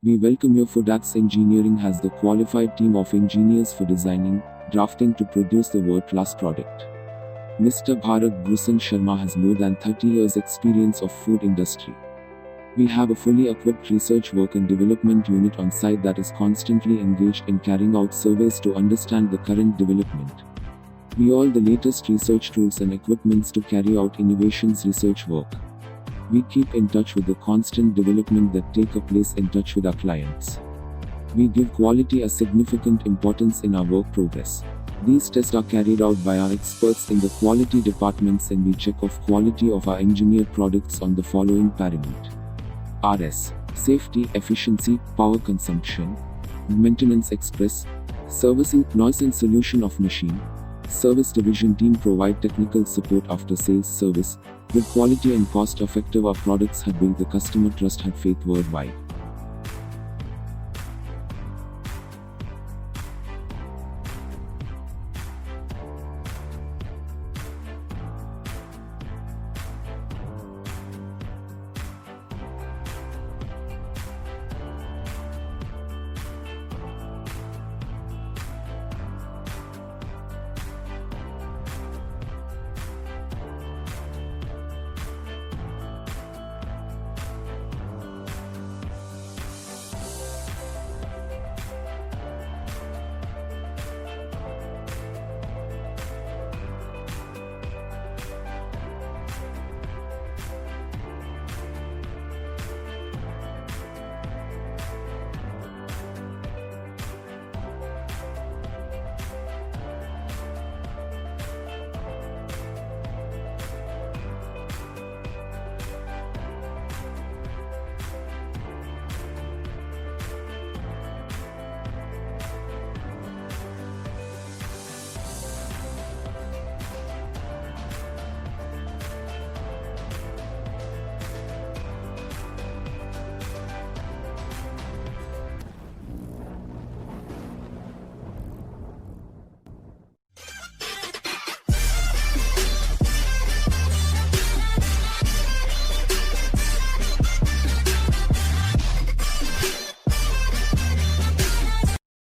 We welcome your Foodax Engineering has the qualified team of engineers for designing, drafting to produce the world-class product. Mr. Bharat Bhushan Sharma has more than 30 years experience of food industry. We have a fully equipped research work and development unit on site that is constantly engaged in carrying out surveys to understand the current development. We all the latest research tools and equipments to carry out innovations research work. We keep in touch with the constant development that take place in touch with our clients. We give quality a significant importance in our work progress. These tests are carried out by our experts in the quality departments and we check of quality of our engineered products on the following parameters. RS, safety, efficiency, power consumption, maintenance express, servicing, noise and solution of machine. Service division team provide technical support after sales service. With quality and cost effective our products have built the customer trust and faith worldwide.